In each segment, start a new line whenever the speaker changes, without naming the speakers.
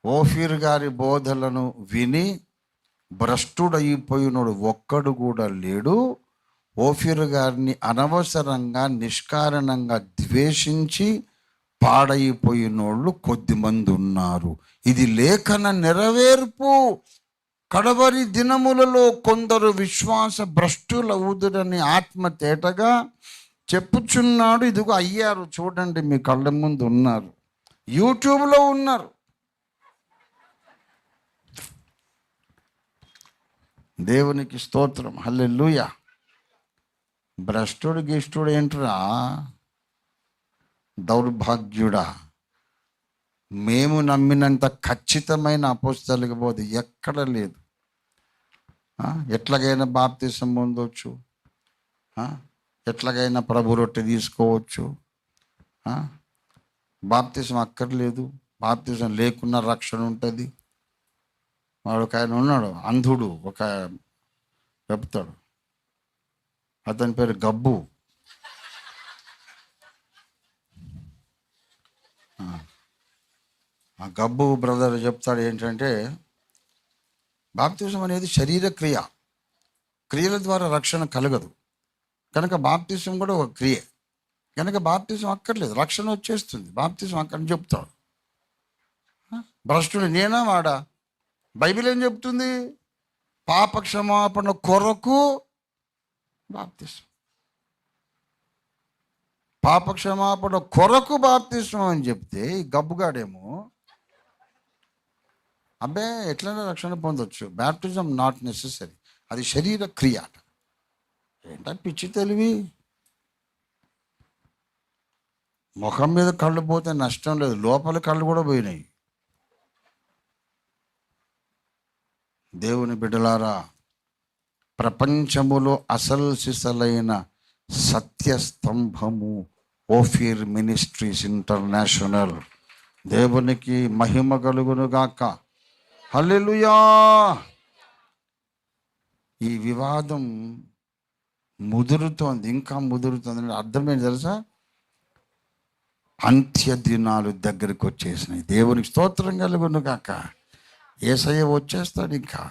ఓఫీర్ గారి బోధలను విని భ్రష్టుడైపోయినోడు ఒక్కడు కూడా లేడు. ఓఫీర్ గారిని అనవసరంగా నిష్కారణంగా ద్వేషించి పాడైపోయినోళ్ళు కొద్దిమంది ఉన్నారు. ఇది లేఖన నెరవేర్పు. కడవరి దినములలో కొందరు విశ్వాస భ్రష్టులవుదురని ఆత్మ తేటగా చెప్పుచున్నాడు. ఇదిగో అయ్యారు, చూడండి, మీ కళ్ళ ముందు ఉన్నారు, యూట్యూబ్లో ఉన్నారు. దేవునికి స్తోత్రం, హల్లెలూయా. భ్రష్టుడు గిష్టుడు ఏంట్రా, దౌర్భాగ్యుడా. మేము నమ్మినంత ఖచ్చితమైన అపోస్తలుగా పోదు ఎక్కడ లేదు. ఎట్లాగైనా బాప్తిసం పొందవచ్చు, ఎట్లాగైనా ప్రభు రొట్టె తీసుకోవచ్చు. బాప్తిసం అక్కర్లేదు, బాప్తిసం లేకున్నా రక్షణ ఉంటుంది. వాడు ఒక ఆయన ఉన్నాడు, అంధుడు, ఒక చెప్తాడు, అతని పేరు గబ్బు. ఆ గబ్బు బ్రదర్ చెప్తాడు ఏంటంటే, బాప్తిసం అనేది శరీర క్రియ, క్రియల ద్వారా రక్షణ కలగదు కనుక బాప్తిసం కూడా ఒక క్రియ కనుక బాప్తిసం అక్కర్లేదు, రక్షణ వచ్చేస్తుంది. బాప్తిసం అక్కడని చెప్తాడు. భ్రష్టుడు నేనా వాడా? బైబిల్ ఏం చెప్తుంది? పాప క్షమాపణ కొరకు బాప్తిసం, పాప క్షమాపణ కొరకు బాప్తిసం అని చెప్తే ఈ గబ్బుగాడేమో అబ్బే ఎట్లైనా రక్షణ పొందొచ్చు, బ్యాప్టిజం నాట్ నెసెసరీ, అది శరీర క్రియ అట. ఏంటంటే పిచ్చి తెలివి. ముఖం మీద కళ్ళు పోతే నష్టం లేదు, లోపల కళ్ళు కూడా పోయినాయి. దేవుని బిడ్డలారా, ప్రపంచములో అసలు సిసలైన సత్యస్తంభము ఓఫీర్ మినిస్ట్రీస్ ఇంటర్నేషనల్. దేవునికి మహిమ కలుగునుగాక, హల్లెలూయా. ఈ వివాదం ముదురుతోంది, ఇంకా ముదురుతోంది. అర్థమేంటి తెలుసా? అంత్య దినాలు దగ్గరికి వచ్చేసినాయి. దేవునికి స్తోత్రం కలుగునుగాక. యేసయ్య వచ్చేస్తాడు. ఇంకా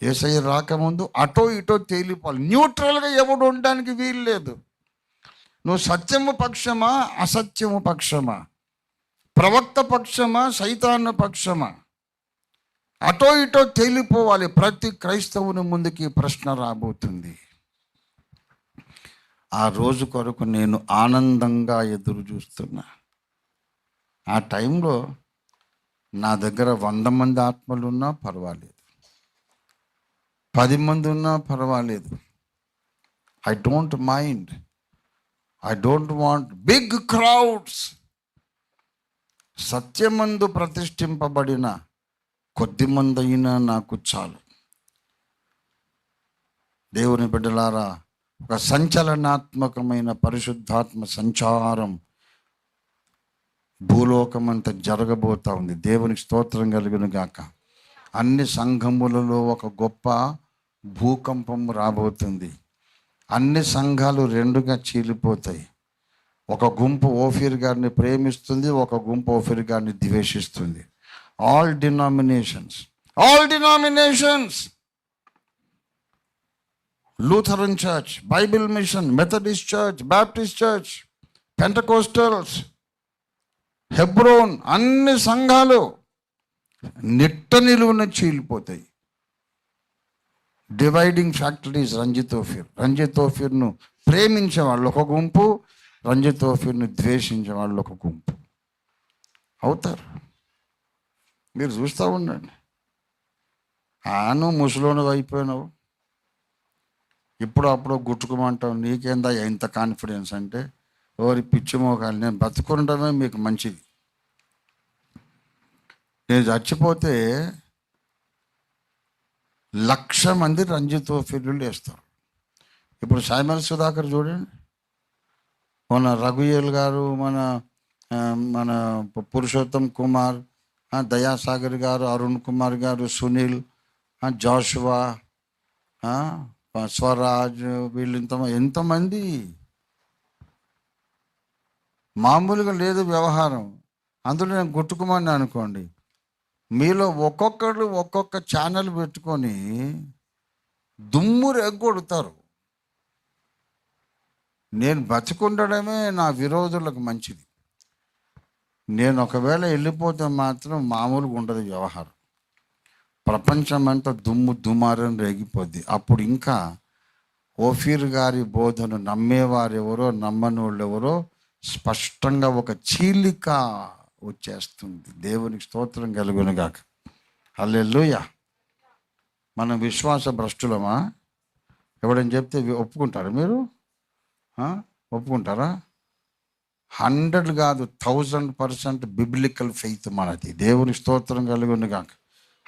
యేసయ్య రాకముందు అటో ఇటో తేలిపోవాలి. న్యూట్రల్గా ఎవడు ఉండడానికి వీలు లేదు. నువ్వు సత్యము పక్షమా, అసత్యము పక్షమా, ప్రవక్త పక్షమా, సైతాను పక్షమా, అటో ఇటో తేలిపోవాలి. ప్రతి క్రైస్తవుని ముందుకి ప్రశ్న రాబోతుంది. ఆ రోజు కొరకు నేను ఆనందంగా ఎదురు చూస్తున్నా. ఆ టైంలో నా దగ్గర 100 మంది ఆత్మలు ఉన్నా పర్వాలేదు, 10 మంది ఉన్నా పర్వాలేదు. I don't mind. I don't want big crowds. సత్యమందు ప్రతిష్ఠింపబడిన కొద్ది మంది అయినా నాకు చాలు. దేవుని బిడ్డలారా, ఒక సంచలనాత్మకమైన పరిశుద్ధాత్మ సంచారం భూలోకమంతా జరగబోతా ఉంది. దేవునికి స్తోత్రం కలుగును గాక. అన్ని సంఘములలో ఒక గొప్ప భూకంపం రాబోతుంది. అన్ని సంఘాలు 2గా చీలిపోతాయి. ఒక గుంపు ఓఫీర్ గారిని ప్రేమిస్తుంది, ఒక గుంపు ఓఫీర్ గారిని ద్వేషిస్తుంది. All denominations, Lutheran church, Bible mission, Methodist church, Baptist church, Pentecostals, Hebron, అన్ని సంఘాలు నిట్ట నిలువున చీలిపోతాయి. Dividing factories. రంజిత్ ఓఫీర్ను ప్రేమించే వాళ్ళు ఒక గుంపు, రంజిత్ ఓఫీర్ను ద్వేషించే వాళ్ళు ఒక గుంపు అవుతారు. మీరు చూస్తూ ఉండండి. నువ్వు ముసలోను అయిపోయినావు, ఇప్పుడు అప్పుడు గుట్టుకోమంటావు, నీకేందా ఎంత కాన్ఫిడెన్స్ అంటే, ఎవరి పిచ్చి మోకాలు, నేను బతుకుండడమే మీకు మంచిది. నేను చచ్చిపోతే 1,00,000 మంది రంజిత్ ఓఫీర్లు వేస్తారు. ఇప్పుడు సాయిమల్ సుధాకర్ చూడండి, మన రఘుయేల్ గారు, మన పురుషోత్తం కుమార్, దయాసాగర్ గారు, అరుణ్ కుమార్ గారు, సునీల్, జాషువా, స్వరాజ్, వీళ్ళు ఎంతమంది. మామూలుగా లేదు వ్యవహారం. అందులో నేను గుట్టుకుమని అనుకోండి, మీలో ఒక్కొక్కరు ఒక్కొక్క ఛానల్ పెట్టుకొని దుమ్ము రెగ్గొడతారు. నేను బతికుండడమే నా విరోధులకు మంచిది. నేను ఒకవేళ వెళ్ళిపోతే మాత్రం మామూలుగా ఉండదు వ్యవహారం. ప్రపంచమంతా దుమ్ము దుమారని రేగిపోద్ది. అప్పుడు ఇంకా ఓఫీర్ గారి బోధను నమ్మేవారు ఎవరో నమ్మని వాళ్ళు ఎవరో స్పష్టంగా ఒక చీలిక వచ్చేస్తుంది. దేవునికి స్తోత్రం కలుగునుగాక. హల్లెలూయా. మనం విశ్వాస భ్రష్టులమా? ఎవడని చెప్తే ఒప్పుకుంటారా మీరు? ఒప్పుకుంటారా? 100 కాదు 1000% బిబ్లికల్ ఫెయిత్ మనది. దేవుని స్తోత్రం కలుగునుగాక.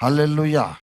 హల్లెలూయా.